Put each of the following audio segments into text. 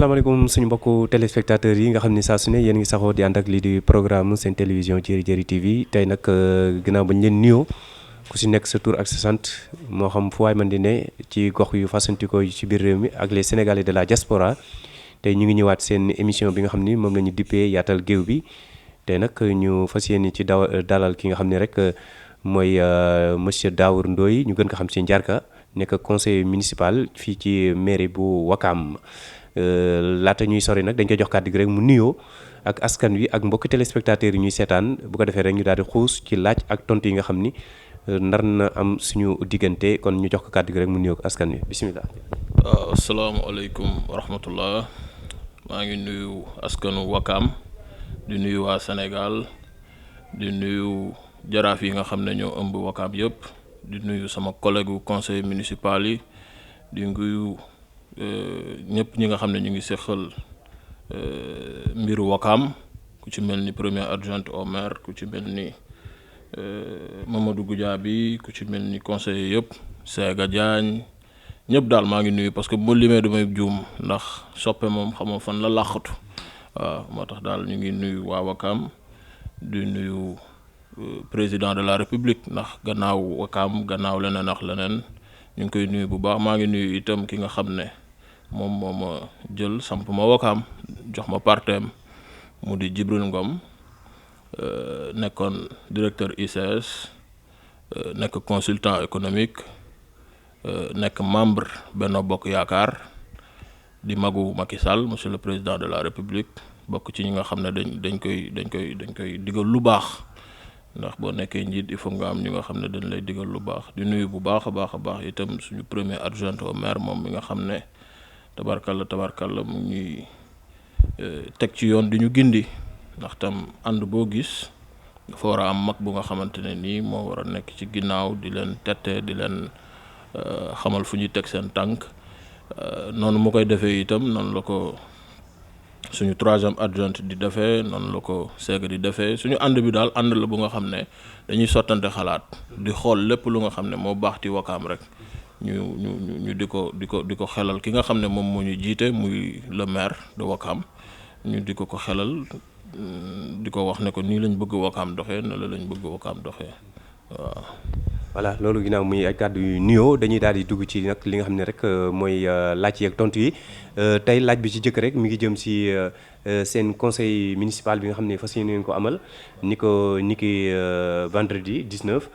asalaamaaleykum suñu mbokku téléspectateurs yi nga xam ni saa su ne yéen ngi saxoo di ànd ak lii di programme seen télévision Jëri Jëri TV tey nag ginnaaw bañ leen nuyoo ku si nekk sa tur ak sa sant moo xam fu waay man di ne ci gox yu fasantikoo yi ci biir réew mi ak les sénégalais de la diaspora tey ñu ngi ñëwaat seen émission bi nga xam ni moom la ñu dippee yaatal géew bi tey nag ñu fas yéene ci dalal ki nga xam ne rek mooy monsieur Daour Ndoye ñu gën ko xam ci Ndiarka nekk conseiller municipal fii ci mairie bu Ouakam laata ñuy sori nag dañ koy jox kàddu gi rek mu nuyoo ak askan wi ak mbokki téléspectateurs yi ñuy seetaan bu ko defee rek ñu daal di xuus ci laaj ak tontu yi nga xam ni nar na am suñu diggante kon ñu jox ko kàddu gi rek mu nuyoo ak askan wi bisimilah. waaw asalaamaaleykum wa rahmatullah maa ngi nuyu askanu Ouakam di nuyu waa Sénégal di nuyu jaraaf yi nga xam ne ñoo ëmb Ouakam yëpp di nuyu sama collègue conseil municipal yi di nuyu ñëpp ñi nga xam ne ñu ngi seqal mbiru Ouakam ku ci mel ni premier adjoint au maire ku ci mel ni Mamadou Goudiaby ku ci mel ni conseiller yëpp Sega Diagne ñëpp daal maa ngi nuyu parce que bu ma limee damay juum ndax soppe moom xamoo fan la làqatu waaw moo tax daal ñu ngi nuyu waa Ouakam di nuyu président de la république ndax gannaaw Ouakam gannaaw leneen ak leneen ñu ngi koy nuyu bu baax maa ngi nuyu itam ki nga xam ne moom moo ma jël samp ma Ouakam jox ma parteem mu di Djibril Ngom nekkoon directeur ICS nekk consultant économique nekk membre Benno Bokk Yaakaar di magu Macky Sall monsieur le président de la république bokk ci ñi nga xam ne dañ koy digal lu baax ndax boo nekkee njiit il faut nga am ñi nga xam ne dañ lay digal lu baax di nuyu bu baax a baax itam suñu premier adjoint au maire moom mi nga xam ne tabarkalla mu ñuy teg ci yoon di ñu gindi ndax tam ànd boo gis dafa war a am mag bu nga xamante ne nii moo war a nekk ci ginnaaw di leen tette di leen xamal fu ñuy teg seen tànk noonu mu koy defee itam noonu la ko suñu troisième adjoint di defee noonu la ko Sega di defee suñu ànd bi daal ànd la bu nga xam ne dañuy sottante xalaat di xool lépp lu nga xam ne moo baax ci Ouakam rek ñu di ko xelal ki nga xam ne moom moo ñu jiite muy le maire de Ouakam ñu di ko xelal di ko wax ne ko nii lañ bëgg Ouakam doxee ne la lañ bëgg Ouakam doxee waaw. voilà loolu ginnaaw muy ay kàddu yu nuyoo dañuy daal di dugg ci nag li nga xam ne rek mooy laaj yi ak tontu yi tey laaj bi ci jëkk rek mi ngi jëm si seen conseil municipal bi nga xam ne fas yéene ngeen ko amal ni ki vendredi 19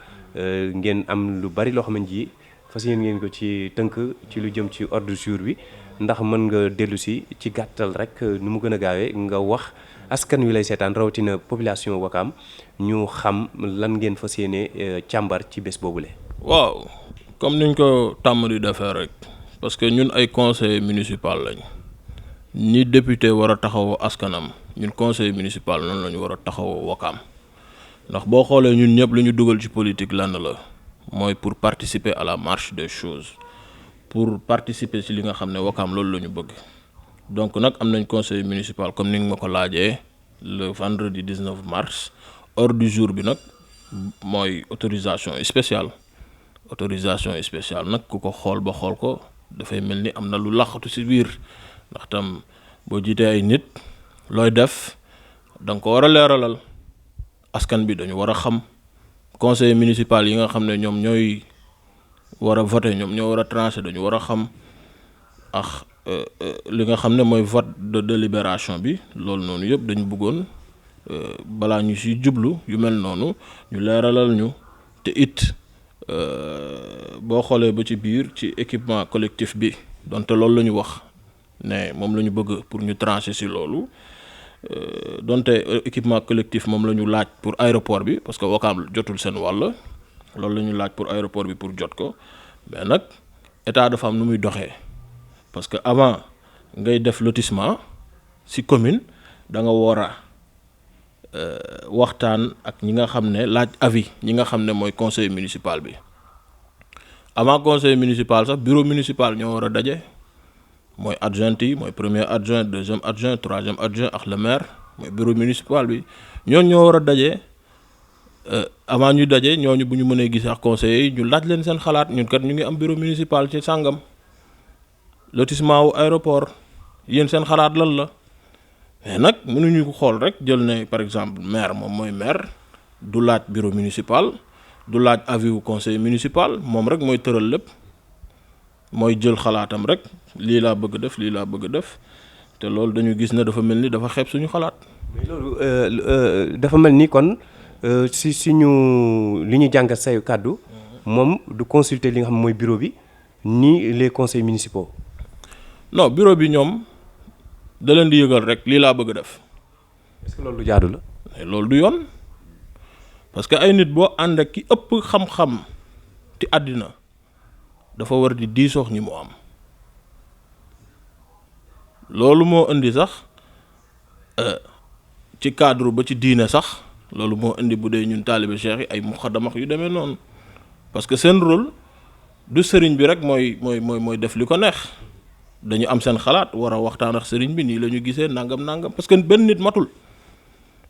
ngeen am lu bari loo xamante ji fas yéene ngeen ko ci tënk ci lu jëm ci ordre du jour bi ndax mën nga dellu si ci gàttal rek nu mu gën a gaawee nga wax askan wi lay seetaan rawatina population Ouakam ñu xam lan ngeen fas yéene càmbar ci bés boobule. waaw comme niñ ko tàmm di defee rek parce que ñun ay conseil municipal lañ ni député war a taxaw askanam ñun conseil municipal noonu la ñu war a taxaw Ouakam ndax boo xoolee ñun ñëpp lu ñu dugal ci politique lan la mooy pour participer à la marche des choses pour participer ci li nga xam ne Ouakam loolu la ñu bëgg. donc nag am nañ conseil municipal comme ni nga ma ko laajee le vendredi 19 mars ordre du jour bi nag mooy autorisation spéciale nag ku ko xool ba xool ko dafay mel ni am na lu laqatu ci biir ndax tam boo jiitee ay nit looy def da nga ko war a leeralal askan bi dañu war a xam conseil municipal yi nga xam ne ñoom ñooy war a voter ñoom ñoo war a trancher dañu war a xam ak li nga xam ne mooy vote de délibération bi loolu noonu yëpp dañu bëggoon balaa ñu siy jublu yu mel noonu ñu leeralal ñu te it boo xoolee ba ci biir ci équipement collectif bi donte loolu la ñu wax ne moom la ñu bëgg pour ñu trancher si loolu donte équipement collectif moom la ñu laaj pour aéroport bi parce que Ouakam jotul seen wàll loolu la ñu laaj pour aéroport bi pour jot ko mais nag état dafa am nu muy doxee. parce que avant ngay def lotissement ci commune da nga war a waxtaan ak ñi nga xam ne laaj avis ñi nga xam ne mooy conseil municipal bi avant conseil municipal sax bureau municipal ñoo war a daje mooy adjoint yi mooy premier adjoint deuxième adjoint troisième adjoint ak le maire mooy bureau municipal bi ñoo war a daje avant ñu daje ñooñu bu ñu mënee gis ak conseillers yi ñu laaj leen seen xalaat ñun kat ñu ngi am bureau municipal ci sàngam lotissement wu aéroport yéen seen xalaat lan la mais nag mënuñu ko xool rek jël ne par exemple maire moom mooy maire du laaj bureau municipal du laaj avis wu conseil municipal moom rek mooy tëral lépp mooy jël xalaatam rek lii laa bëgg def lii laa bëgg def te loolu dañu gis ne dafa mel ni dafa xeeb suñu xalaat. mais loolu dafa mel ni kon si suñu li ñu jàngat say kàddu moom du consulter li nga xam mooy bureau bi ni les conseils municipaux. non bureau bi ñoom da leen di yëgal rek lii laa bëgg def. est-ce que loolu lu jaadu la. mais loolu du yoon parce que ay nit boo ànd ak ki ëpp xam-xam ci àddina dafa war di diisoox ñi mu am loolu moo indi sax ci cadre ba ci diine sax loolu moo indi bu dee ñun taalibe cheikh yi ay muxaddamax yu demee noonu parce que seen rôle du sëriñ bi rek mooy def li ko neex dañu am seen xalaat war a waxtaan ak sëriñ bi nii la ñu gisee nangam parce que benn nit matul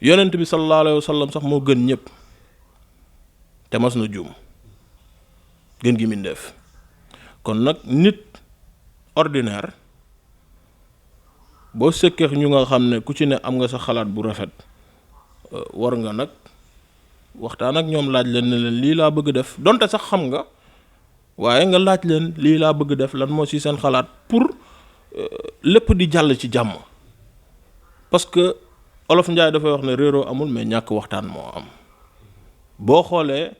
yonent bi sallallahu alayhi wa sallam sax moo gën ñëpp te mas na juum gën gi mindeef kon nag nit ordinaire boo sëkkeex ñu nga xam ne ku ci ne am nga sa xalaat bu rafet war nga nag waxtaan ak ñoom laaj leen ne leen lii laa bëgg def donte sax xam nga waaye nga laaj leen lii laa bëgg def lan moo ci seen xalaat pour lépp di jàll ci jàmm parce que Olof Njaay dafay wax ne réeroo amul mais ñàkk waxtaan moo am boo xoolee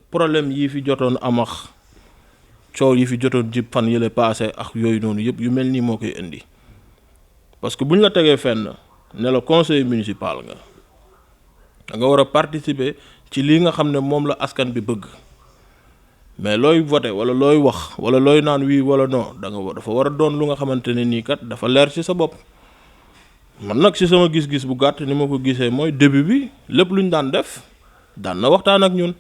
problème yi fi jotoon amax coow yi fi jotoon jib fan yële passé ak yooyu noonu yëpp yu mel nii moo koy indi parce que bu ñu la tegee fenn ne la conseil municipal nga da nga war a participer ci lii nga xam ne moom la askan bi bëgg mais looy voté wala looy wax wala looy naan wii wala non dafa war a doon lu nga xamante ne nii kat dafa leer ci sa bopp man nag ci sama gis-gis bu gàtt ni ma ko gisee mooy début bi lépp lu ñu daan def daan na waxtaan ak ñun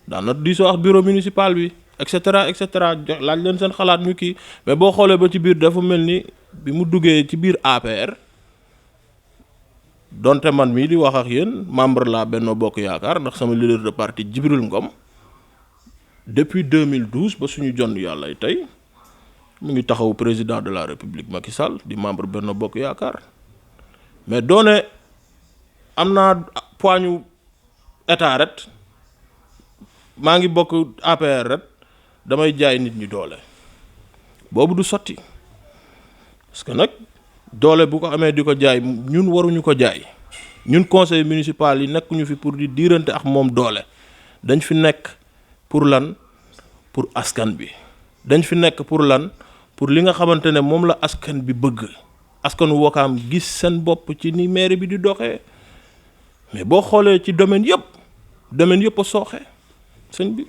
daan na diisoo ak bureau municipal bi et cetera laaj leen seen xalaat ñu kii mais boo xoolee ba ci biir dafa mel ni bi mu duggee ci biir APR donte man mii di wax ak yéen membre laa Benno Bokk Yaakaar ndax sama leader de parti Djibril Ngom depuis 2012 ba suñu jonn yàlla tey mu ngi taxaw président de la République Macky Sall di membre Benno Bokk Yaakaar mais doone am naa poignu état ret maa ngi bokk APR ret damay jaay nit ñi doole boobu du sotti parce que nag doole bu ko amee di ko jaay ñun waruñu ko jaay ñun conseil municipal yi nekkuñu fi pour di diirante ak moom doole dañ fi nekk pour lan pour askan bi dañ fi nekk pour lan pour li nga xamante ne moom la askan bi bëgg askanu Wakaam gis seen bopp ci ni mairie bi di doxee mais boo xoolee ci domaine yëpp a sooxe sëñ bi.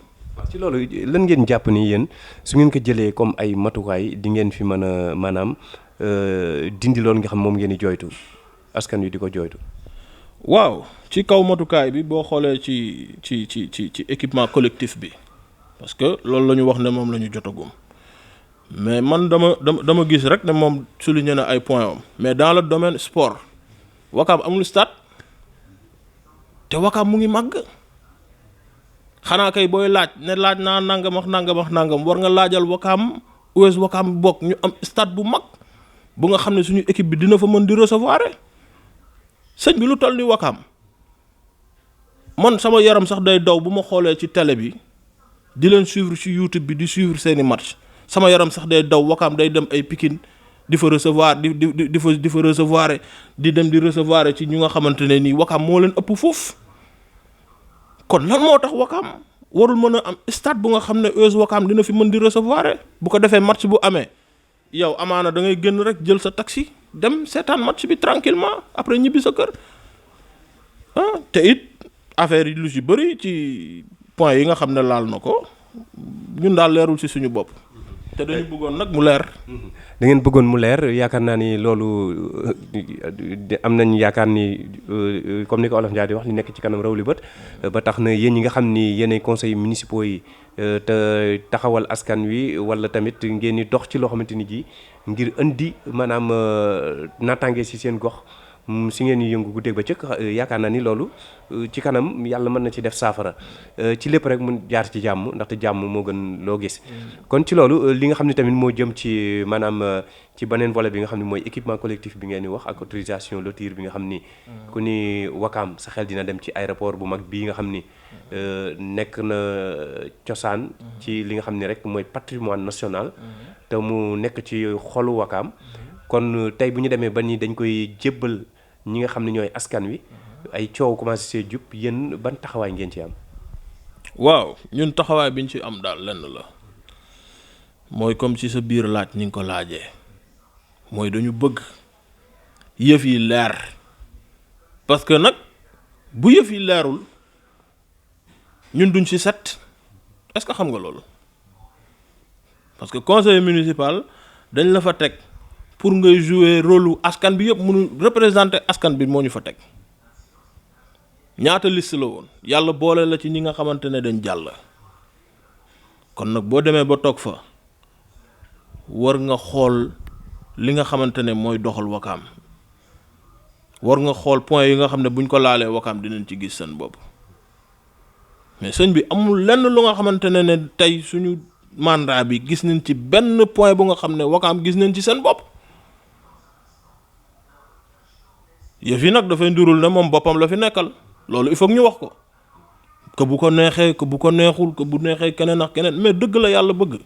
ci loolu lan ngeen jàpp ni yéen su ngeen ko jëlee comme ay matukaay di ngeen fi mën a maanaam dindi loolu nga xam moom ngeen di jooytu askan wi di ko jooytu. waaw ci kaw matukaay bi boo xoolee ci équipement collectif bi parce que loolu la ñu wax ne moom la ñu jotagum mais man dama gis rek ne moom souligné na ay points am mais dans le domaine sport Wakaam amul stade te Wakaam mu ngi màgg. xanaa kay booy laaj naa nangam war nga laajal Wakaam US Wakaam bokk ñu am stade bu mag bu nga xam ne suñu équipe bi dina fa mën di recevoir sëñ bi lu toll ni Wakaam man sama yaram sax day daw bu ma xoolee ci télé bi di leen suivre ci YouTube bi di suivre seeni match sama yaram sax day daw Wakaam day dem ay Pikine di fa recevoir di fa recevoir di dem di recevoir ci ñu nga xamante ne nii Wakaam moo leen ëpp foofu. kon lan moo tax Wakaam warul mën a am stade bu nga xam ne US Wakaam dina fi mën di recevoir bu ko defee match bu amee yow amaana da ngay génn rek jël sa taxi dem seetaan match bi tranquillement après ñibbi sa kër te it affaire yi lu ci bëri ci point yi nga xam ne laal na ko ñun daal leerul ci suñu bopp te dañu bëggoon nag mu leer. da ngeen bëggoon mu leer yaakaar naa ni loolu am nañ yaakaar ni comme ni ko Olof Ndiaye di wax li nekk ci kanam raw li bët ba tax na yéen ñi nga xam ni yéenay conseils municipaux yi te taxawal askan wi wala tamit ngeen di dox ci loo xamante ni ji ngir indi maanaam naataange ci seen gox si ngeen di yëngu guddeeg ba cëkk yaakaar naa ni loolu ci kanam yàlla mën na ci def saafara ci lépp rek mun jaar ci jàmm ndaxte jàmm moo gën loo gis. kon ci loolu li nga xam ne tamit moo jëm ci maanaam ci beneen volet bi nga xam ne mooy équipement collectif bi ngeen di wax ak autorisation lotir bi nga xam ni. ku ni Wakaam sa xel dina dem ci aéroport bu mag bii nga xam ni nekk na cosaan. ci li nga xam ne rek mooy patrimoine national. te mu nekk ci xolu Wakaam. kon tey bu ñu demee ba ni dañ koy jébbal ñi nga xam ne ñooy askan wi ay coow commencé see jub yéen ban taxawaay ngeen ci am. waaw ñun taxawaay bi ñu ci am daal lenn la mooy comme ci sa biir laaj ni nga ko laajee mooy dañu bëgg yëf yi leer parce que nag bu yëf yi leerul ñun duñ ci set est-ce que xam nga loolu parce que conseil municipal dañ la fa teg pour ngay jouer rôle askan bi yëpp mënu représenter askan bi moo ñu fa teg ñaata liste la woon yàlla boole la ci ñi nga xamante ne dañ jàll kon nag boo demee ba toog fa war nga xool li nga xamante ne mooy doxal Wakaam war nga xool point yi nga xam ne buñ ko laalee Wakaam dinañ ci gis seen bopp mais sëñ bi amul lenn lu nga xamante ne tey suñu mandat bi gis nañ ci benn point bu nga xam ne Wakaam gis nañ ci seen bopp yëf yi nag dafay ndurul ne moom boppam la fi nekkal loolu il faut ñu wax ko que bu ko neexee que bu ko neexul que bu neexee keneen ak keneen mais dëgg la yàlla bëgg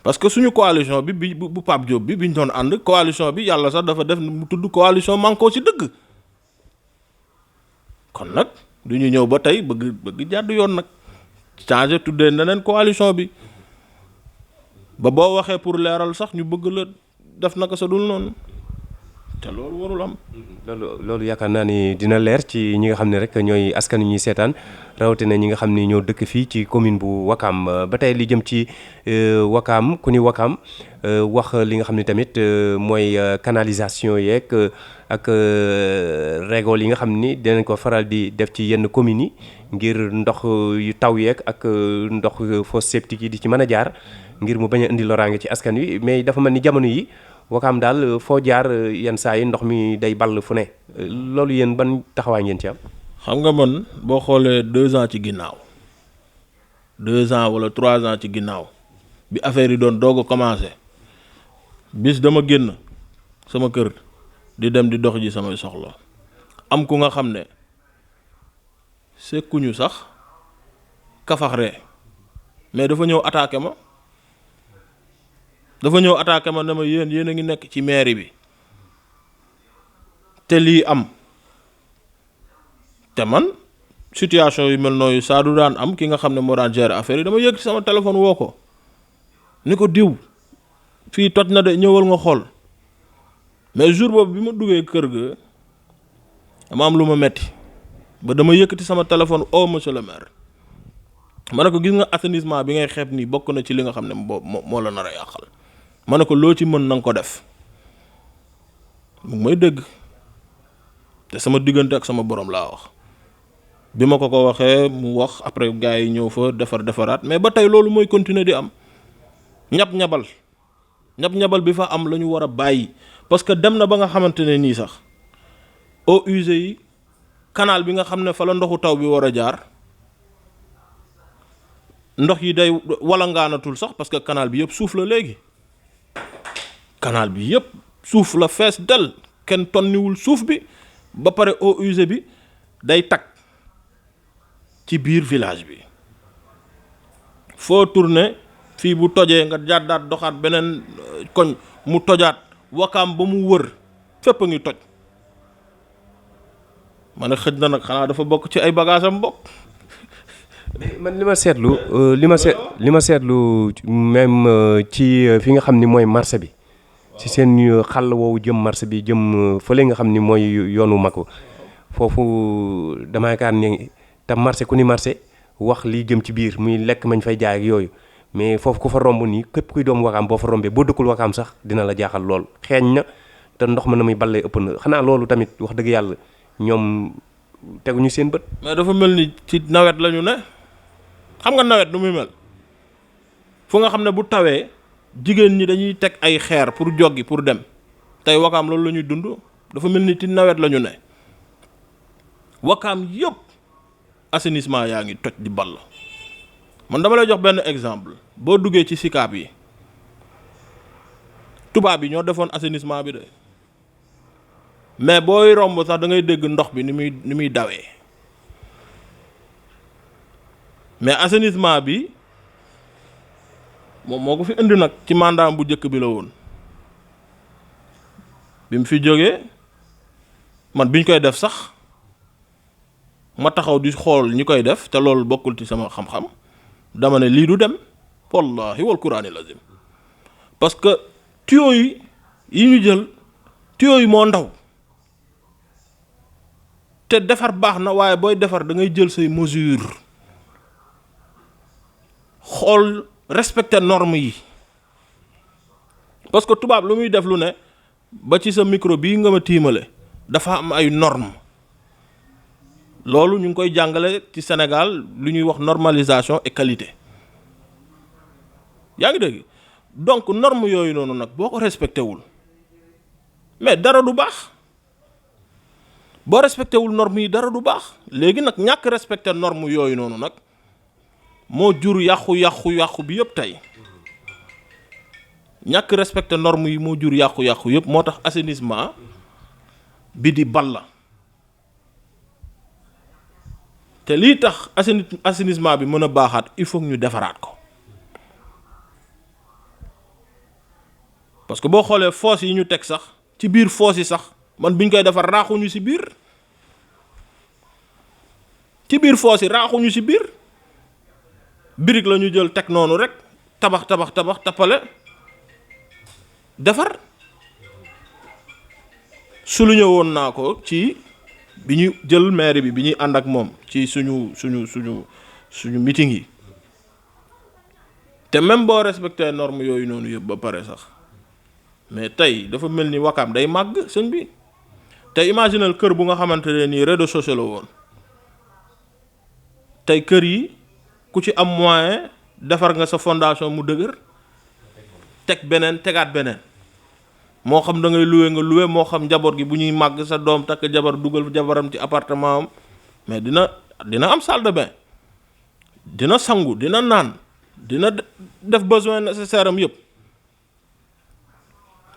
parce que suñu coalition bi bu Pape Diop bi ñu doon ànd coalition bi yàlla sax dafa def mu tudd coalition Manko ci dëgg kon nag du ñu ñëw ba tey bëgg jàdd yoon nag changer tuddee neneen coalition bi ba boo waxee pour leeral sax ñu bëgg la def naka sa dul noonu te loolu warul am. loolu yaakaar naa ni dina leer ci ñi nga xam ne rek ñooy askan wi ñuy seetaan rawatina ñi nga xam ni ñoo dëkk fii ci commune bu Wakaam ba tey li jëm ci Wakaam ku ni Wakaam wax li nga xam ne tamit mooy canalisation yeeg ak régol yi nga xam ni dinañ ko faral di def ci yenn communes yi ngir ndox yu taw yeeg ak ndox fosse septique yi di ci mën a jaar ngir mu bañ a indi loraange ci askan wi mais dafa mel ni jamono yi. Wakaam daal foo jaar yenn saa yi ndox mi day ball fu ne loolu yéen ban taxawaay ngeen ci am. xam nga man boo xoolee 2 ans ci ginnaaw 2 ans wala 3 ans ci ginnaaw bi affaire yi doon doog a commencé bis dama génn sama kër di dem di dox ji samay soxla am ku nga xam ne sekkuñu sax kafaxree mais dafa ñëw attaqué ma. dafa ñëw attaqué ma ne ma yéen a ngi nekk ci mairie bi te lii am te man situation yu mel nooyu saa du daan am ki nga xam ne moo daan gérer affaire yi dama yëg ci sama téléphone woo ko ni ko diw fii toj na de ñëwal nga xool mais jour boobu bi ma duggee kër ga dama am lu ma metti ba dama yëkkati sama téléphone monsieur le maire ma ne ko gis nga assainissement bi ngay xeeb nii bokk na ci li nga xam ne moo la nar a yàqal ma ne ko loo ci mën na nga ko def mu may dégg te sama diggante ak sama borom laa wax bi ma ko waxee mu wax après gars yi ñëw fa defaraat mais ba tey loolu mooy continuer di am ñab-ñabal bi fa am la ñu war a bàyyi parce que dem na ba nga xamante ne nii sax eaux usées yi canal bi nga xam ne fa la ndoxu taw bi war a jaar ndox yi day walangaanatul sax parce que canal bi yëpp suuf la léegi canal bi yëpp suuf la fees del kenn tonniwul suuf bi ba pare eau usée bi day tag ci biir village bi foo tourner fii bu tojee nga jàddaat doxaat beneen koñ mu tojaat Wakaam ba mu wër fépp a ngi toj ma ne xëj na nag xanaa dafa bokk ci ay bagaasam bokk. man li ma seetlu même ci fi nga xam ni mooy marché bi ci seen xàll woowu jëm marché bi jëm fële nga xam ni mooy yoonu mag foofu dama yaakaar ne te marché ku ni marché wax lii jëm ci biir muy lekk mañ fay jaay ak yooyu mais foofu ku fa romb nii képp kuy doom Wakaam boo fa rombee boo dëkkul Wakaam sax dina la jaaxal lool xeeñ na te ndox ma na muy ballee ëpp na xanaa loolu tamit wax dëgg yàlla ñoom teguñu seen bët. mais dafa mel ni ci nawet la ñu ne. xam nga nawet nu muy mel fu nga xam ne bu tawee jigéen ñi dañuy teg ay xeer pour joggi pour dem tey Wakaam loolu la ñuy dund dafa mel ni ci nawet la ñu ne Wakaam yëpp assainissement yaa ngi toj di ball. man dama lay jox benn exemple boo duggee ci Sicap yi tubaab yi ñoo defoon assainissement bi de mais booy romb sax da ngay dégg ndox bi ni muy dawee mais assainissement bi moom moo ko fi indi nag ci mandat bu njëkk bi la woon bi mu fi jógee man biñ koy def sax ma taxaw di xool ñi koy def te loolu bokkul ci sama xam-xam dama ne lii du dem wallahi wal qur'ani lazim parce que tuyaux yi ñu jël tuyaux yi moo ndaw te defar baax na waaye booy defar da ngay jël say mesure xool respecter normes yi parce que tubaab lu muy def lu ne ba ci sa micro bii nga ma tiimale dafa am ay normes loolu ñu ngi koy jàngale ci Sénégal lu ñuy wax normalisation et qualité yaa ngi dégg donc norme yooyu noonu nag boo ko respecté wul mais dara du baax boo respecté wul norme yi dara du baax léegi nag ñàkk respecté norme yooyu noonu nag moo jur yàqu bi yëpp tey ñàkk respecté norme yi moo jur yàqu yëpp moo tax assainissement bi di balla te lii tax assainissement bi mën a baaxaat il faut ñu defaraat ko parce que boo xoolee fosse yi ñu teg sax ci biir fosse yi sax man biñ koy defar raaxuñu ci biir fosse yi raaxuñu ci biir brique la ñu jël teg noonu rek tabax tappale defar souligné woon naa ko ci bi ñu jël maire bi ñuy ànd ak moom ci suñu meeting yi te même boo respecté normes yooyu noonu yëpp ba pare sax mais tey dafa mel ni Wakaam day màgg sëñ bi te imaginal kër bu nga xamante ne nii rez-de-chaussée la woon tey kër yi ku ci am moyen defar nga sa fondation mu dëgër tegaat beneen moo xam da ngay loué moo xam njaboot gi bu ñuy màgg sa doom takk jabar dugal jabaram ci appartement am mais dina am salle de bain dina sangu dina naan dina def besoin nécessaire am yëpp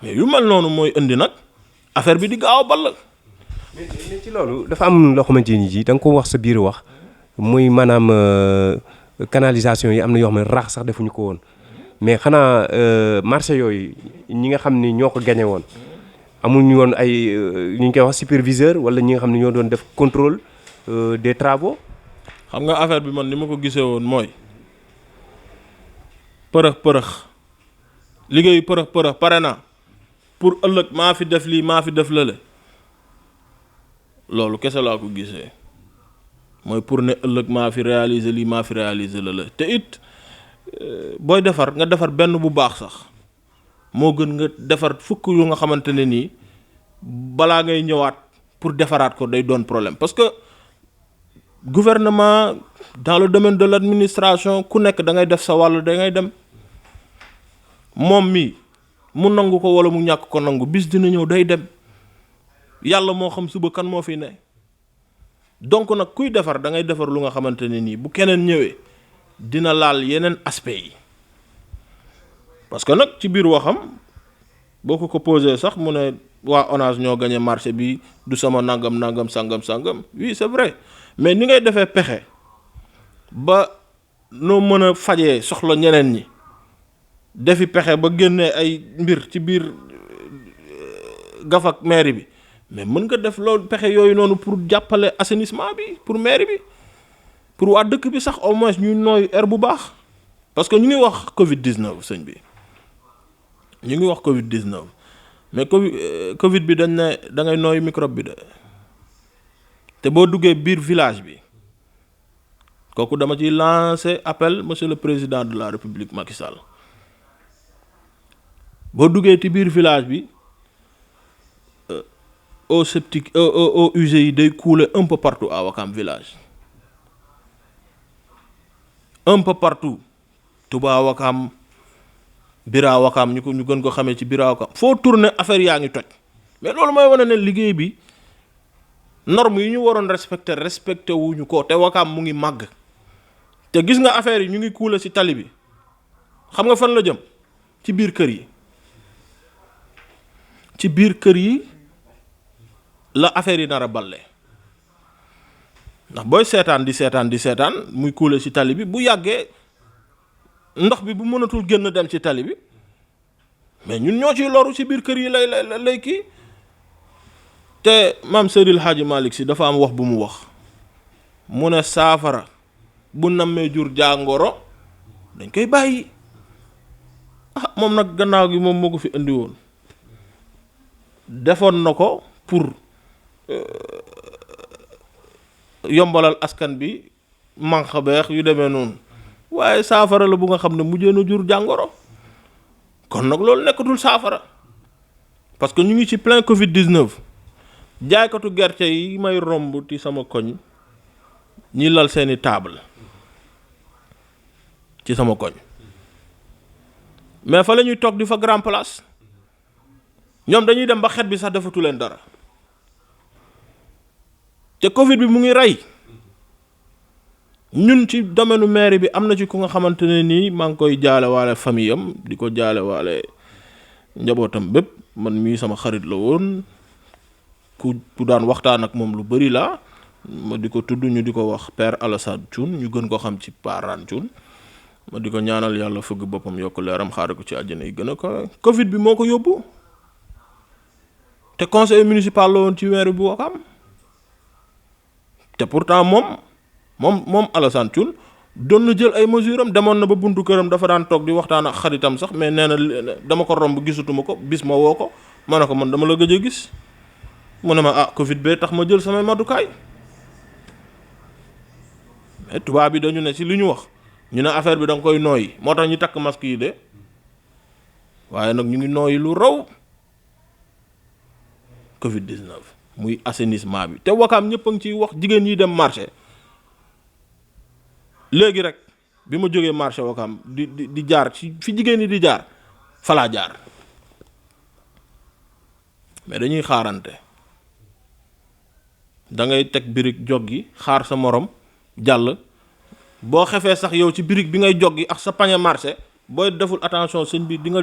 mais yu mel noonu mooy indi nag affaire bi di gaaw a ball. mais ci loolu dafa am loo xamante ni ji da nga ko wax sa biir wax muy maanaam canalisation yi am na yoo xam ne raax sax defuñu ko woon mais xanaa marché yooyu ñi nga xam ni ñoo ko gagné woon amuñu woon ay ñu ngi koy wax superviseur wala ñi nga xam ne ñoo doon def contrôle des travaux. xam nga affaire bi man ni ma ko gisee woon mooy përëx liggéeyu përëx pare na pour ëllëg maa fi def lii maa fi def lële loolu kese laa ko gisee mooy pour ne ëllëg maa fi réaliser lii maa fi réaliser lële te it booy defar nga defar benn bu baax sax moo gën nga defar fukk yu nga xamante ne nii balaa ngay ñëwaat pour defaraat ko day doon problème parce que gouvernement dans le domaine de l'administration ku nekk da ngay def sa wàll da ngay dem moom mi mu nangu ko wala mu ñàkk ko nangu bis dina ñëw day dem yàlla moo xam suba kan moo fi ne donc nag kuy defar da ngay defar lu nga xamante ne nii bu keneen ñëwee dina laal yeneen aspect yi parce que nag ci biir waxam boo ko posé sax mu ne waa ONAS ñoo gagné marché bi du sama nangam sangam oui c'est vrai mais ni ngay defee pexe ba noo mën a fajee soxla ñeneen ñi defi pexe ba génnee ay mbir ci biir gafak mairie bi mais mën nga def loolu pexe yooyu noonu pour jàppale assainissement bi pour mairie bi pour waa dëkk bi sax au moins ñu nooy air bu baax parce que ñu ngi wax Covid-19 sëñ bi ñu ngi wax Covid-19 mais Covid bi dañ ne da ngay nooy microbe bi de te boo duggee biir village bi kooku dama ciy lancer appel monsieur le président de la République Macky Sall boo duggee ci biir village bi eau septique eau usée yi day couler un peu partout à Wakam village un peu partout Touba Wakam Bira Wakam ñu gën ko xamee ci Bira Wakam foo tourner affaire yaa ngi toj mais loolu mooy wane ne liggéey bi norme yi ñu waroon respecté wuñu ko te Wakaam mu ngi màgg te gis nga affaire yi ñu ngi kuule ci tali bi xam nga fan la jëm ci biir kër yi la affaire yi nar a balle ndax booy seetaan di seetaan muy kuule ci tali bi bu yàggee ndox bi bu mënatul génn dem ci tali bi mais ñun ñoo ciy loru ci biir kër yi lay kii te maam Seydil Hadji Malick Sy dafa am wax bu mu wax mu ne saafara bu nammee jur jàngoro dañ koy bàyyi moom nag gannaaw gi moom moo ko fi indi woon defoon na ko pour yombalal askan bi manq beex yu demee noonu waaye saafara la bu nga xam ne mujjee na jur jàngoro kon nag loolu nekkatul saafara parce que ñu ngi ci plein Covid 19 jaaykatu gerte yi may romb ci sama koñ ñi lal seeni table ci sama koñ mais fa la ñuy toog di fa grand place ñoom dañuy dem ba xet bi sax defatu leen dara te Covid bi mu ngi rey ñun ci domaine mairie bi am na ci ku nga xamante ne nii maa ngi koy jaale waale famille am di ko jaale waale njabootam bépp man mii sama xarit la woon ku daan waxtaan ak moom lu bari la ma di ko tudd ñu di ko wax Père Alassane Thioune ñu gën ko xam ci Parane Thioune ma di ko ñaanal yàlla fëgg boppam yokk leeram xaare ko ci àjjana yi gën a ko Covid bi moo ko yóbbu te conseil municipal la woon ci mairie bu Ouakam te pourtant moom Alassane Thioune doon na jël ay mesures am demoon na ba buntu këram dafa daan toog di waxtaan ak xaritam sax mais nee na dama ko romb gisatuma ko bis ma woo ko ma ne ko man dama la gëj a gis mu ne ma Covid bee tax ma jël samay matukaay mais tubaab bi dañu ne ci li ñu wax ñu ne affaire bi da nga koy nooyi moo tax ñu takk masque yi de waaye nag ñu ngi nooyi lu raw Covid 19 muy assainissement bi te Ouakam ñëpp a ngi ciy wax jigéen yi dem marché. léegi rek bi ma jógee marché Ouakam di jaar ci fi jigéen ñi di jaar fa laa jaar mais dañuy xaarante da ngay teg birig joggi xaar sa morom jàll boo xefee sax yow ci birig bi ngay joggi ak sa pañe marché booy deful attention sëñ bi di nga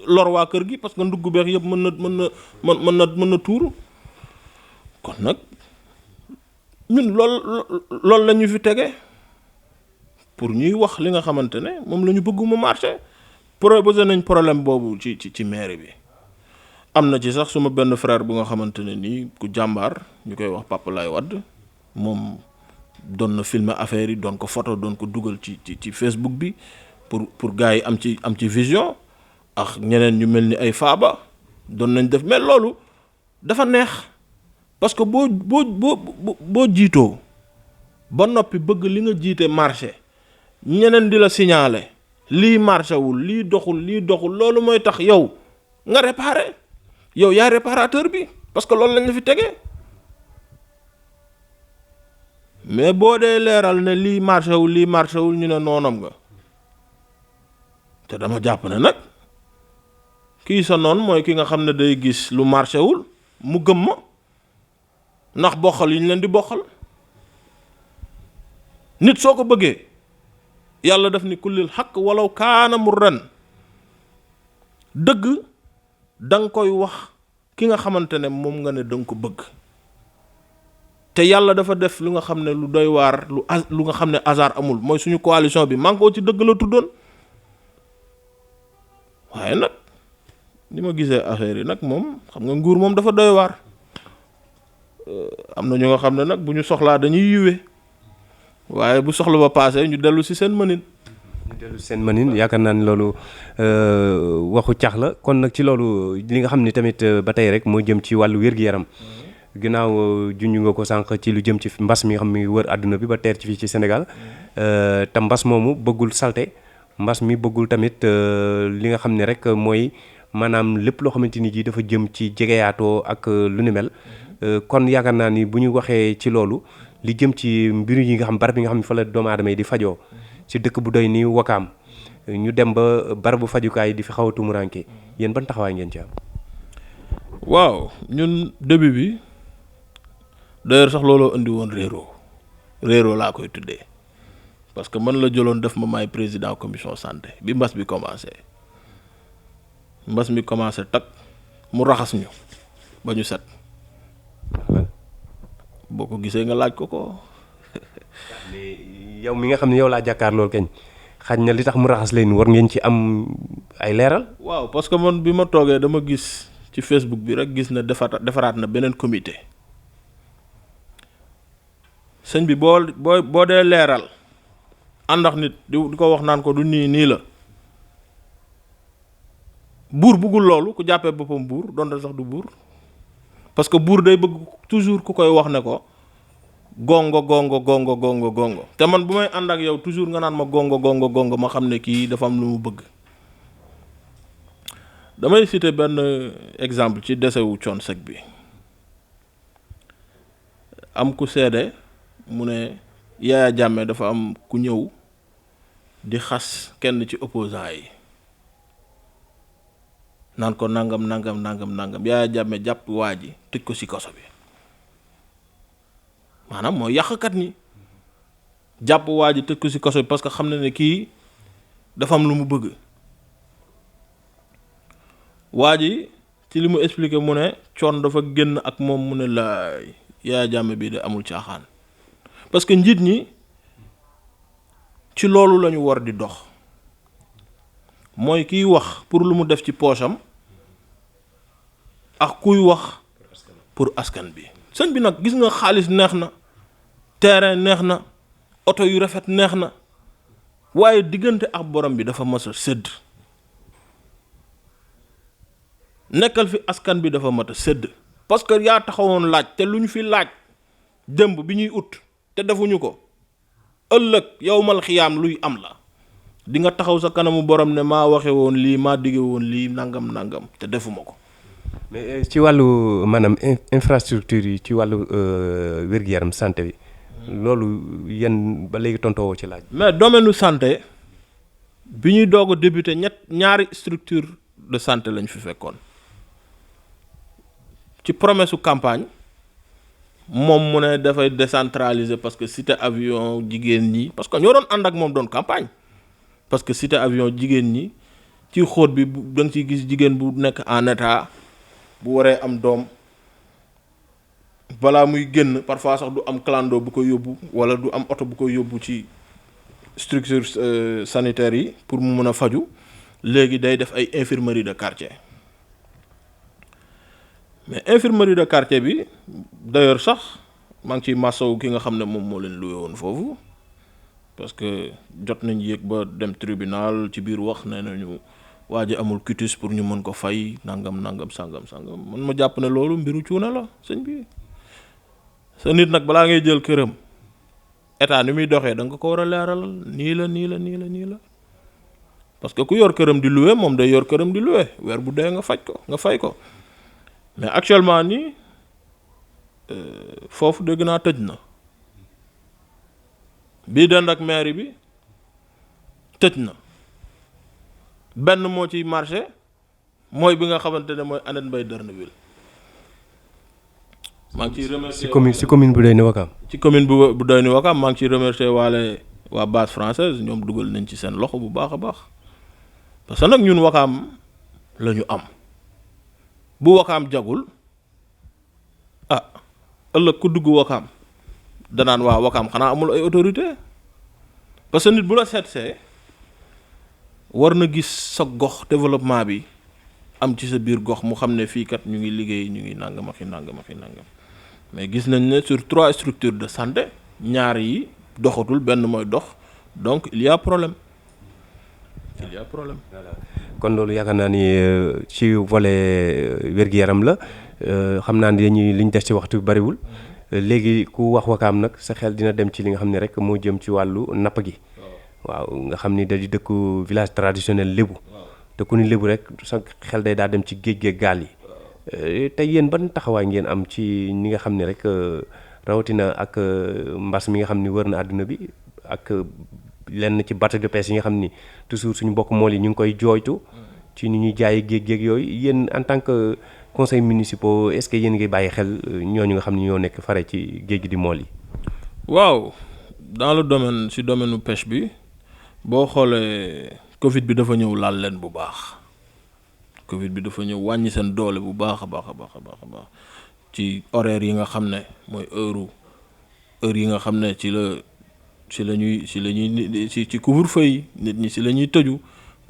lor waa kër gi parce que ndugg beex yëpp mën na tuuru kon nag ñun lool la ñu fi tege pour ñuy wax li nga xamante ne moom la ñu bëgg mu marché proposé nañ problème boobu ci mairie bi am na ci sax suma benn frère bu nga xamante ne nii ku jàmbaar ñu koy wax Papa Lay Wadd moom doon na filmer affaire yi doon ko photo doon ko dugal ci Facebook bi pour gars yi am ci vision ak ñeneen ñu mel ni ay faaba doon nañ def mais loolu dafa neex parce que boo jiitoo ba noppi bëgg li nga jiite marché ñeneen di la signaler lii marché wul lii doxul loolu mooy tax yow nga réparer yow yaa réparateur bi parce que loolu lañ la fi tegee mais boo dee leeral ne lii marché wul ñu ne noonam nga te dama jàpp ne nag kii sa noon mooy ki nga xam ne day gis lu marché wul mu gëm ma ndax boxal yi ñu leen di boxal nit soo ko bëggee yàlla daf ni kullil xaq walaw kaana murran dëgg da nga koy wax ki nga xamante ne moom nga ne da nga ko bëgg te yàlla dafa def lu nga xam ne lu doy waar lu nga xam ne hasard amul mooy suñu coalition bi man koo ci dëgg la tuddoon waaye nag ni ma gisee affaire yi nag moom xam nga nguur moom dafa doy waar am na ñu nga xam ne nag bu ñu soxlaa dañuy yiwee waaye bu soxla ba paase ñu dellu ci seen mënin. yaakaar naa ni loolu waxu cax la kon nag ci loolu li nga xam ni tamit ba tey rek moo jëm ci wàllu wér-gu-yaram ginnaaw junj nga ko sànq ci lu jëm ci mbas mi nga xam mi ngi wër àdduna bi ba teer ci fii ci Sénégal te mbas moomu bëggul salte mbas mi bëggul tamit li nga xam ne rek mooy maanaam lépp loo xamante ni ji dafa jëm ci jegeyaatoo ak lu ni mel kon yaakaar naa ni bu ñu waxee ci loolu li jëm ci mbiru yi nga xam barab yi nga xam ne fa la doomu aadama yi di fajoo ci dëkk bu doy ni Ouakam ñu dem ba barabu fajukaay di fi xaw a tumuraanke yéen ban taxawaay ngeen ci am. waaw ñun début bi d'ailleurs sax looloo indi woon réeroo laa koy tuddee parce que man la jëloon def ma maay président commission santé bi mbas bi commencé tak mu raxas ñu ba ñu set boo ko gisee nga laaj ko. mais yow mi nga xam ne yow laa jàkkaar loolu kañ xaj na li tax mu raxas leen war ngeen ci am ay leeral. waaw parce que man bi ma toogee dama gis ci Facebook bi rek gis na defaraat na beneen comité sëñ bi boo dee leeral àndax nit di ko wax naan ko du nii la buur buggul loolu ku jàppee boppam buur donte sax du buur parce que buur day bëgg toujours ku koy wax ne ko gongo te man bu may ànd ak yow toujours nga naan ma gongo ma xam ne kii dafa am lu mu bëgg. damay citer benn exemple ci décès wu Thione Seck bi am ku seede mu ne Yaya Jammeh dafa am ku ñëw di xas kenn ci opposant yi naan ko nangam Yaya Jammeh jàpp waa ji tëj ko ci kaso bi maanaam mooy yàqkat ni jàpp waa ji tëj ko ci kaso bi parce que xam na ne kii dafa am lu mu bëgg. waa ji ci li mu expliqué mu ne Thione dafa génn ak moom mu ne laay Yaya Jammeh bii de amul caaxaan parce que njiit ñi ci loolu lañu war di dox mooy kiy wax pour lu mu def ci poosam ak kuy wax pour askan bi. sëñ bi nag gis nga xaalis neex na terrain neex na oto yu rafet neex na waaye diggante ak borom bi dafa mas a sëdd. nekkal fi askan bi dafa mat a sëdd parce que yaa taxawoon laaj te lu ñu fi laaj démb bi ñuy ut te defuñu ko ëllëg yawmal xiyaam luy am la di nga taxaw sa kanamu borom ne maa waxe woon lii maa dige woon lii nangam te defuma ko. mais ci wàllu maanaam infrastructure yi ci wàllu wér-gu-yaram santé bi loolu yan ba léegi tontoo ci laaj. mais domaine santé bi ñuy doog a débuté ñaari structure de santé lañ fi fekkoon. ci promesse su campagne moom mu ne dafay décentraliser parce que cité avion jigéen ñi parce que ñoo doon ànd ak moom doon campagne parce que cité avion jigéen ñi ci xóot bi da nga ciy gis jigéen bu nekk en état bu waree am doom balaa muy génn parfois sax du am clando bu ko yóbbu wala du am oto bu ko yóbbu ci structure sanitaire yi pour mu mën a faju léegi day def ay infirmerie de quartier. mais infirmerie de quartier bi d'ailleurs sax maa ngi ciy masawu ki nga xam ne moom moo leen loué woon foofu parce que jot nañ yéeg ba dem tribunal ci biir wax nee nañu waa ji amul quitus pour ñu mën ko fay nangam sangam man ma jàpp ne loolu mbiru cuune la sëñ bi sa nit nag balaa ngay jël këram état ni muy doxee da nga ko war a leeral nii la parce que ku yor këram di loué moom day yor këram di loué weer bu dee nga fay ko. mais actuellement nii foofu dégg naa tëj na bii dend ak mairie bi tëj na benn moo ciy marché mooy bi nga xamante ne mooy Annette Mbaye Derneville maa ngi ciy remercier ci commune bu doy ni Wakaam. ci commune bu doy ni Wakaam maa ngi ciy remercier waale waa base française ñoom dugal nañ ci seen loxo bu baax a baax parce que nag ñun Wakaam la ñu am. bu Wakaam jagul ëllëg ku dugg Wakaam danaan waa Wakaam xanaa amul ay autorité parce que nit bu la seetsee war na gis sa gox développement bi am ci sa biir gox mu xam ne fii kat ñu ngi liggéey ñu ngi nangam mais gis nañ ne sur 3 structures de santé ñaar yi doxatul benn mooy dox donc il y a problème. Voilà. kon loolu yaakaar naa ni ci volet wér-gu-yaram la xam naa ni liñ def ci waxtu bi bariwul léegi ku wax Wakaam nag sa xel dina dem ci li nga xam ne rek moo jëm ci wàllu napp gi. waaw nga xam ni da di dëkku village traditionnel lébu. te ku ni lébu rek sa xel day daa dem ci géej géej gaal yi tey yéen ban taxawaay ngeen am ci ñi nga xam ne rek rawatina ak mbas mi nga xam ni wër na àdduna bi ak. lenn ci bateau de pêche yi nga xam ni toujours suñu mbokk mool yi ñu ngi koy jooytu ci ni ñuy jaayee géej géej yooyu yéen en tant que conseils municipaux est-ce que yéen ngi bàyyi xel ñooñu nga xam ne ñoo nekk fare ci géej gi di mool yi. waaw dans le domaine si domaine pêche bi boo xoolee Covid bi dafa ñëw laal leen bu baax Covid bi dafa ñëw wàññi seen doole bu baax a baax ci horaire yi nga xam ne mooy heure yi nga xam ne ci la ñuy ci couvre-feu yi nit ñi si la ñuy tëju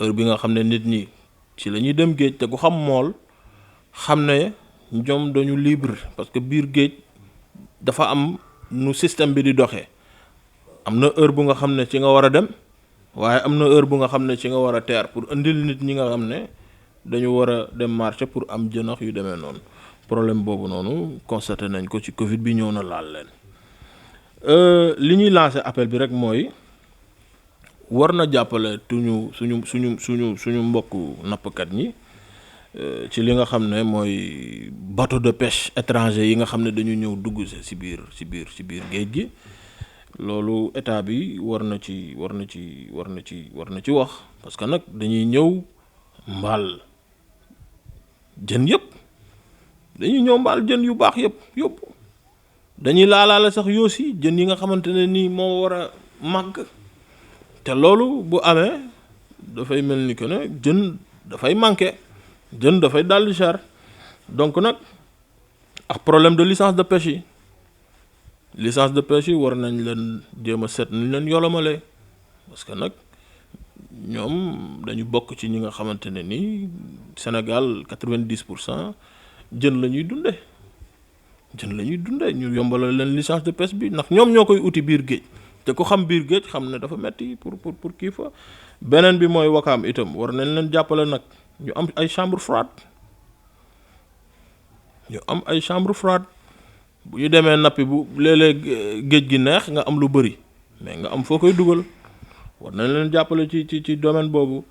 heure bi nga xam ne nit ñi ci la ñuy dem géej te ku xam mool xam ne ñoom dañu libre parce que biir géej dafa am nu système bi di doxee am na heure bu nga xam ne ci nga war a dem waaye am na heure bu nga xam ne ci nga war a teer pour indil nit ñi nga xam ne dañu war a dem marché pour am jënax yu demee noonu problème boobu noonu constaté nañ ko ci Covid bi ñëw na laal leen li ñuy lancé appel bi rek mooy war na jàppale suñu mbokku nappkat ñi ci li nga xam ne mooy bateau de pêche étranger yi nga xam ne dañu ñëw dugg ci biir géej gi loolu état bi war na ci wax parce que nag dañuy ñëw mbaal jën yëpp dañuy ñëw mbaal jën yu baax yëpp yóbbu dañuy laalaale sax yoosi jën yi nga xamante ne nii moo war a màgg te loolu bu amee dafay mel ni que ne jën dafay manqué jën dafay daldi cher donc nag ak problème de licence de pêche yi war nañ leen jéem a seet nañ leen yolomalee parce que nag ñoom dañu bokk ci ñi nga xamante ne nii Sénégal 90% jën la ñuy dundee ñu yombalal leen licence de pêche bi ndax ñoom ñoo koy uti biir géej te ku xam biir géej xam ne dafa metti pour kii fa beneen bi mooy Wakaam itam war nañ leen jàppale nag ñu am ay chambre froide bu ñu demee nappi bu léeg-léeg géej gi neex nga am lu bëri mais nga am foo koy dugal war nañ leen jàppale ci domaine boobu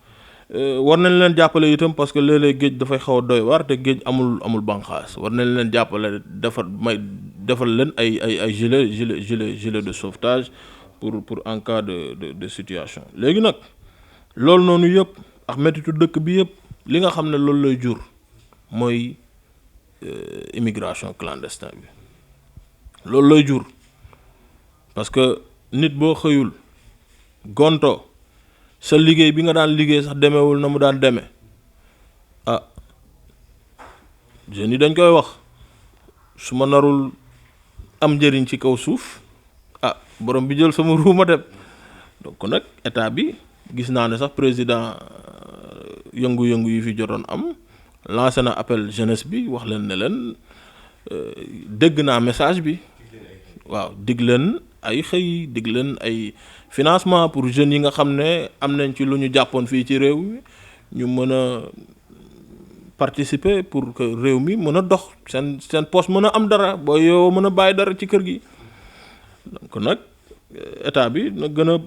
war nañ leen jàppale itam parce que léeg-léeg géej dafay xaw a doy war te géej amul banqaas war nañ leen jàppale defal leen ay gilet de sauvetage pour en cas de situation léegi nag loolu noonu yëpp ak mettitu dëkk bi yëpp li nga xam ne loolu lay jur mooy immigration clandestin bi loolu lay jur parce que nit boo xëyul gonto sa liggéey bi nga daan liggéey sax demeewul na mu daan demee jeunes yi dañ koy wax su ma narul am njëriñ ci kaw suuf borom bi jël sama ruuma dem donc nag état bi gis naa ne sax président yëngu-yëngu yi fi jotoon am lancé na appel jeunesse bi wax leen ne leen dégg naa message bi waaw dig leen ay xëy dig leen ay financement pour jeunes yi nga xam ne am nañ ci lu ñu jàppoon fii ci réew mi ñu mën a participer pour que réew mi mën a dox seen poste mën a am dara boo yow mën a bàyyi dara ci kër gi donc nag état bi na gën a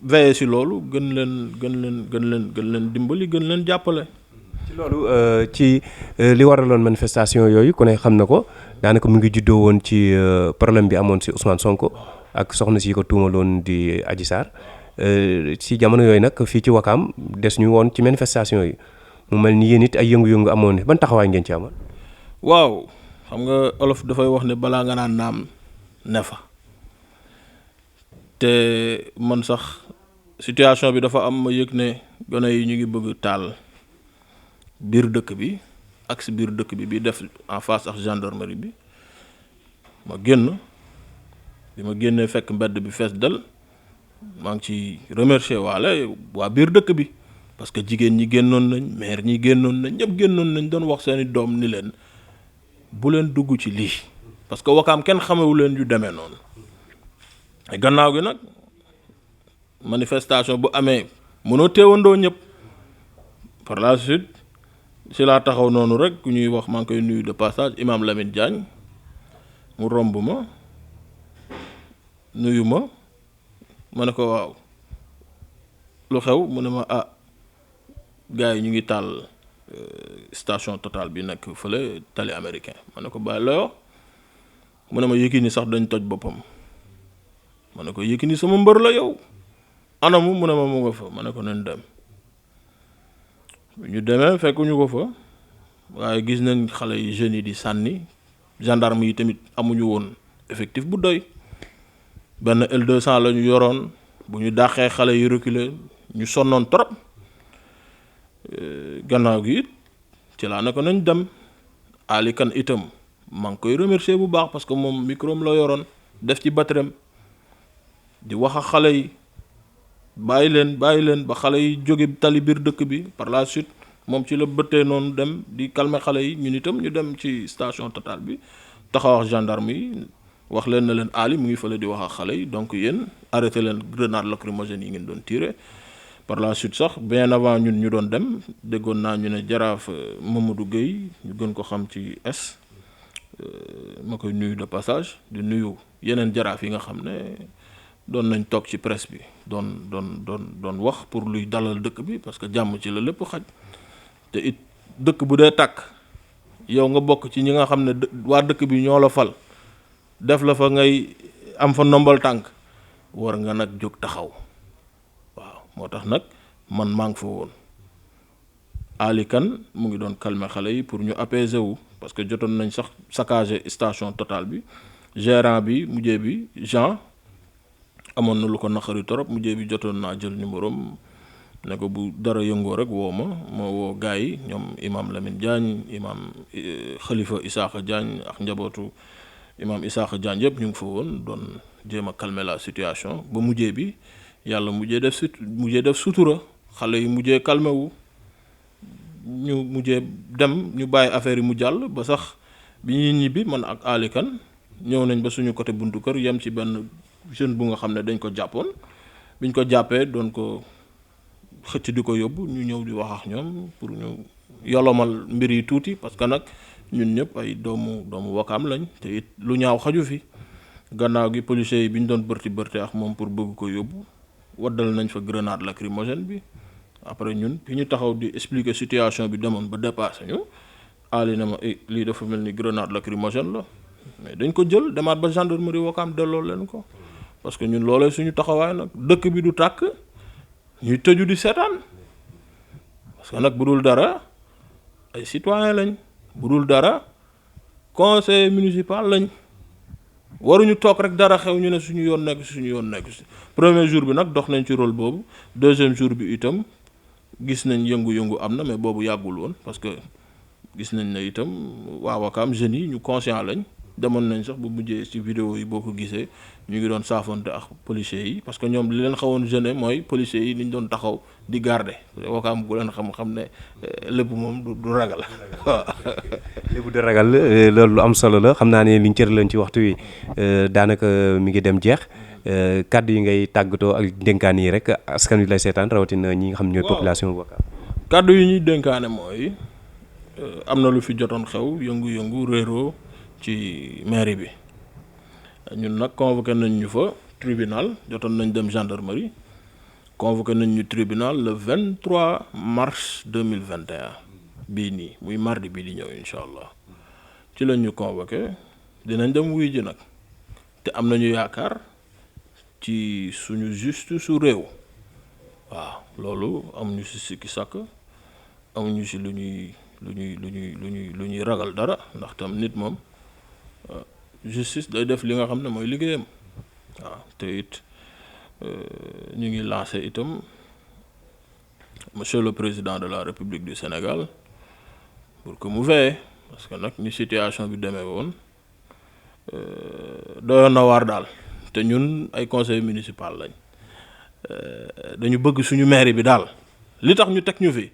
veiller ci loolu gën leen dimbali gën leen jàppale. ci loolu ci li waraloon manifestation yooyu ku ne xam na ko daanaka mu ngi juddoo woon ci problème bi amoon ci Ousmane Sonko ak soxna si ko tuumaloon di Adji Sarr ci jamono yooyu nag fii ci Wakaam des ñu woon ci manifestation yi mu mel ni yéen it ay yëngu-yëngu amoon ban taxawaay ngeen ci amoon. waaw xam nga olof dafay wax ne balaa nga naan naam ne fa te man sax situation bi dafa am ma yëg ne gone yi ñu ngi bëgg taal biir dëkk bi ak si biir dëkk bi def en face ak gendarmerie bi ma génn bi ma génnee fekk mbedd bi fees del maa ngi ci remercier waale waa biir dëkk bi parce que jigéen ñi génnoon nañ maire ñi génnoon nañ ñëpp génnoon nañ doon wax seeni doom ni leen bu leen dugg ci lii parce que Wakaam kenn xamewu leen yu demee noonu gannaaw gi nag manifestation bu amee mënoo teewandoo ñëpp par la suite si laa taxaw noonu rek ku ñuy wax maa ngi koy nuyu de passage imam Lamine Diagne mu romb ma nuyu ma ne ko waaw lu xew mu ne ma gars yi ñu ngi taal station Total bi nekk fële tali américain ma ne ko bàyyi loo mu ne ma Yékini sax dañ toj boppam ma ne ko Yékini sama mbër la yow anamu mu ne ma mu nga fa ma ne ko nañ dem ñu demee fekkuñu ko fa waaye gis nañ xale yi jeunes yi di sànni gendarme yi tamit amuñu woon effectif bu doy benn L200 la ñu yoroon bu ñu dàqee xale yi reculer ñu sonnoon trop gannaaw gi it ci laa ne ko nañ dem Ali Kane itam maa ngi koy remercier bu baax parce que moom micro la yoroon def ci batterie di wax ak xale yi bàyyi leen ba xale yi jóge tali biir dëkk bi par la suite moom ci la bëttee noonu dem di calmer xale yi ñun itam ñu dem ci station Total bi taxaw wax gendarme yi wax leen na leen Ali mu ngi fële di wax ak xale yi donc yéen arrêté leen grenade lacrymogène yi ngeen doon tirer. Par la suite sax bien avant ñun ñu doon dem déggoon naa ñu ne jaraaf Mamadou Gueye ñu gën ko xam ci S ma koy nuyu de passage di nuyu yeneen jaraaf yi nga xam ne doon nañ toog ci presse bi doon wax pour luy dalal dëkk bi parce que jàmm ci la lépp xaj te it dëkk bu dee tàkk yow nga bokk ci ñi nga xam ne waa dëkk bi ñoo la fal def la fa ngay am fa ndombal tànk war nga nag jóg taxaw waaw moo tax nag man maa ngi fa woon Ali Kane mu ngi doon calmer xale yi pour ñu apaiser wu parce que jotoon nañ sax saccager station Total bi gérant bi mujjee bi Jean amoon na lu ko naqari torop mujjee bi jotoon naa jël numéro am ne ko bu dara yëngoo rek woo ma woo gars yi ñoom imam Lamine Diagne imam Khalifa Issakha Diagne ak njabootu imam Issakha Diagne yëpp ñu ngi fa woon doon jéem a calmer la situation ba mujjee bi yàlla mujjee def sutura xale yi mujjee calmer wu ñu mujjee dem ñu bàyyi affaire yi mu jàll ba sax bi ñuy ñibbi man ak Ali Kane ñëw nañ ba suñu côté buntu kër yem ci benn jeune bu nga xam ne dañ ko jàppoon biñ ko jàppee doon ko xëcc di ko yóbbu ñu ñëw di wax ak ñoom pour ñu yolomal mbir yi tuuti parce que nag ñun ñëpp ay doomu Wakaam lañ te it lu ñaaw xaju fi gannaaw gi policiers yi bi ñu doon bërti ak moom pour bëgg ko yóbbu waddal nañ fa grenade lacrymogène bi après ñun bi ñu taxaw di expliquer situation bi demoon ba dépassé ñu Ali na ma lii dafa mel ni grenade lacrymogène la mais dañ ko jël demaat ba gendarmerie Wakaam delloo leen ko parce que ñun loolee suñu taxawaay nag dëkk bi du tàkk ñuy tëju di seetaan parce que nag bu dul dara ay citoyen lañ bu dul dara conseil municipal lañ waruñu toog rek dara xew ñu ne suñu yoon nekk si premier jour bi nag dox nañ ci rôle boobu deuxième jour bi itam gis nañ yëngu-yëngu am na mais boobu yàggul woon parce que gis nañ ne itam waa Wakaam jeunes yi ñu conscient lañ demoon nañ sax bu mujjee ci vidéo yi boo ko gisee ñu ngi doon saafonte ak policiers yi parce que ñoom li leen xawoon jeune mooy policiers yi liñ doon taxaw di garder Wakaam bu leen xam ne lépp moom du ragal waaw. lépp du ragal loolu lu am solo la xam naa ne liñ cër leen ci waxtu wi daanaka mi ngi dem jeex kàddu yi ngay tàggatoo ak dénkaan yi rek askan wi lay seetaan rawatina ñi nga xam ñooy population Wakaam. kàddu yi ñuy dénkaane mooy am na lu fi jotoon xew yëngu-yëngu réeroo ci mairie bi ñun nag convoqué nañ ñu fa tribunal jotoon nañ dem gendarmerie convoqué nañ ñu tribunal le 23 mars 2021 bii nii muy mardi bii di ñëw incha allah ci lañ ñu convoqué dinañ dem wuy ji nag te am nañu yaakaar ci suñu justice su réew waaw loolu amuñu si sikki sàkk amuñu si lu ñuy ragal dara ndax tam nit moom justice day def li nga xam ne mooy liggéeyam waaw te it ñu ngi lancé itam monsieur le président de la République du Sénégal pour que mu veille parce que nag ni situation bi demee woon doyoon na waar daal te ñun ay conseil municipal lañ dañu bëgg suñu mairie bi daal li tax ñu teg ñu fi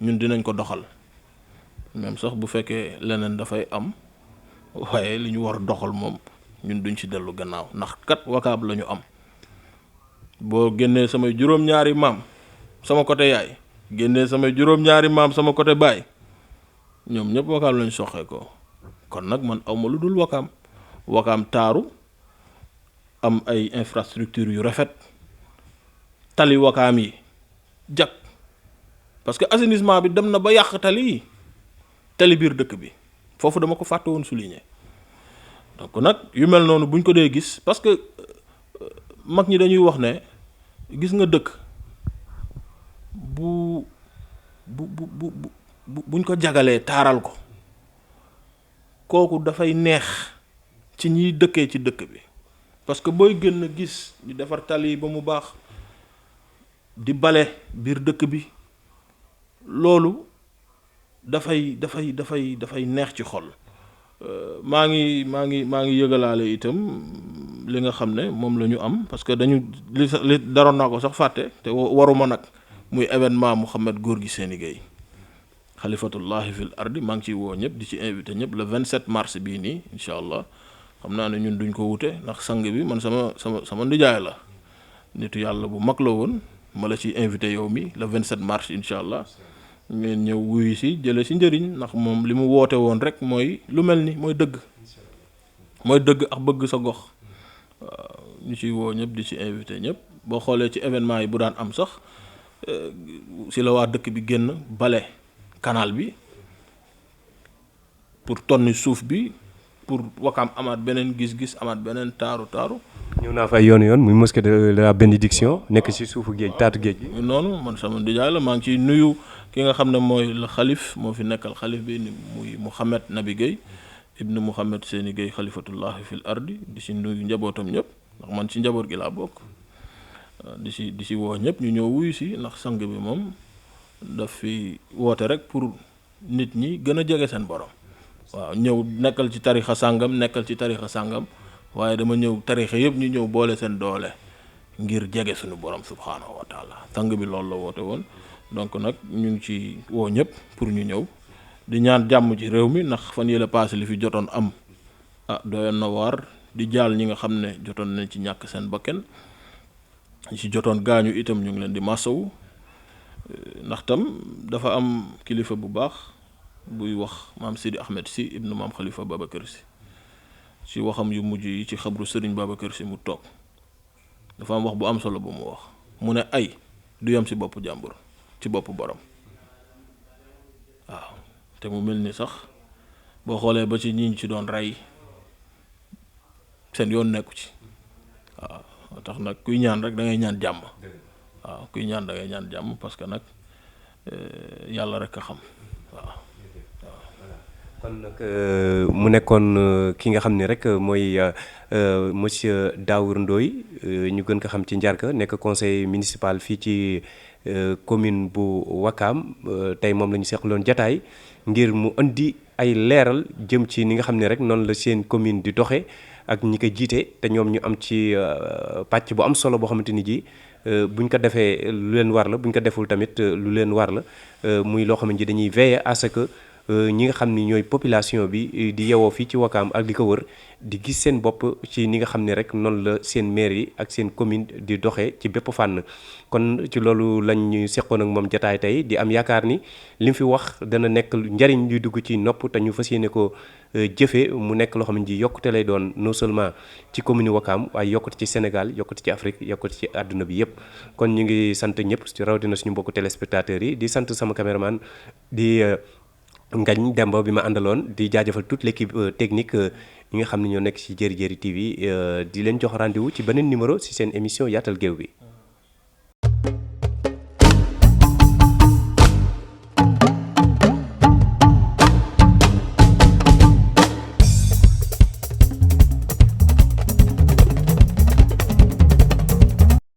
ñun dinañ ko doxal même sax bu fekkee leneen dafay am waaye li ñu war doxal moom ñun duñ ci dellu gannaaw ndax kat Wakaam la ñu am boo génnee samay juróom-ñaari maam sama côté yaay génnee samay juróom-ñaari maam sama côté baay ñoom ñëpp Wakaam lañ soxee ko kon nag man awma lu dul Wakaam taaru am ay infrastructure yu rafet tali Wakaam yi jag parce que assainissement bi dem na ba yàq tali biir dëkk bi foofu dama ko fàtte woon souligner donc nag yu mel noonu buñ ko dee gis parce que mag ñi dañuy wax ne gis nga dëkk bu buñ ko jagalee taaral ko kooku dafay neex ci ñiy dëkkee ci dëkk bi parce que booy génn gis ñu defar tali ba mu baax di bale biir dëkk bi loolu dafay neex ci xol. maa ngi yëgalaale itam li nga xam ne moom la ñu am parce que dañu li daroon naa ko sax fàtte te waruma nag muy événement Mouhamed Gorgui Séni Gueye xalifatullahi fil ardi maa ngi ciy woo ñëpp di ci invité ñëpp le 27 mars bii nii incha allah xam naa ne ñun duñ ko wute ndax sang bi man sama ndijaay la nitu yàlla bu mag la woon ma la ciy invité yow mi le 27 mars incha allah ngeen ñëw wuyu si jële si njëriñ ndax moom li mu woote woon rek mooy lu mel ni mooy dëgg ak bëgg sa gox waaw ñu ciy woo ñëpp di ci invité ñëpp boo xoolee ci événement yi bu daan am sax si la waa dëkk bi génn bale canal bi pour tonni suuf bi pour Wakaam amaat beneen gis-gis amaat beneen taaru ñëw naa fa ay yoon muy mosquée de la bénédiction nekk ci suufu géej taatu géej gi. noonu man sama ndijaay la maa ngi ciy nuyu ki nga xam ne mooy la xalif moo fi nekkal xalif bi muy Mouhamed Nabi Gueye ibnu Mouhamed Séni Gueye xalifatullahi fil ardi di ci nuyu njabootam ñëpp ndax man ci njaboot gi laa bokk di ci woo ñëpp ñu ñëw wuyu si ndax sang bi moom daf fi woote rek pour nit ñi gën a jege seen borom waaw ñëw nekkal ci tarixa sàngam waaye dama ñëw tarixa yëpp ñu ñëw boole seen doole ngir jege suñu borom subhaanahu wa taala sang bi loolu la woote woon donc nag ñu ngi ci woo ñëpp pour ñu ñëw di ñaan jàmm ci réew mi ndax fan yële passé li fi jotoon am doyoon na waar di jaal ñi nga xam ne jotoon nañ ci ñàkk seen bakken ñi ci jotoon gaañu itam ñu ngi leen di masawu ndax tam dafa am kilifa bu baax buy wax maam Sidi Ahmed si ibnu maam Khalifa Babacar si ci waxam yu mujj yi ci xabru Serigne Babacar si mu toog dafa am wax bu am solo bu mu wax mu ne ay du yem ci bopp jàmbur ci bopp borom waaw te mu mel ni sax boo xoolee ba ci ñi ci doon rey seen yoon nekku ci waaw tax nag kuy ñaan rek da ngay ñaan jàmm waaw kuy ñaan da ngay ñaan jàmm parce que nag yàlla rek a xam waaw. kon nag mu nekkoon ki nga xam ne rek mooy monsieur Daour Ndoye ñu gën ko xam ci Njarka nekk conseil municipal fii ci commune bu Wakaam tey moom la ñu seqaloon jataay ngir mu indi ay leeral jëm ci ni nga xam ne rek noonu la seen commune di doxe ak ñi ko jiite te ñoom ñu am ci pàcc bu am solo boo xamante ni ji buñ ko defee lu leen war la buñ ko deful tamit lu leen war la muy loo xamante ni dañuy veiller à ce que ñi nga xam ni ñooy population bi di yewoo fii ci Wakaam ak li ko wër di gis seen bopp ci ni nga xam ne rek noonu la seen maire yi ak seen commune di doxee ci bépp fànn kon ci loolu lañ ñu seqoon ak moom jataay tey di am yaakaar ni li mu fi wax dana nekk njariñ luy dugg ci nopp te ñu fas yéene ko jëfee mu nekk loo xam ne ji yokkute lay doon non seulement ci commune Wakaam waaye yokkute ci Sénégal yokkute ci Afrique yokkute ci àdduna bi yëpp kon ñu ngi sant ñëpp rawatina suñu mbokku téléspectateurs yi di sant sama caméraman di Ngañ Demba bi ma àndaloon di jaajëfal toute l'équipe technique yi nga xam ne ñoo nekk ci Jëri Jëri TV di leen jox rendez-vous ci beneen numéro ci seen émission yaatal géew bi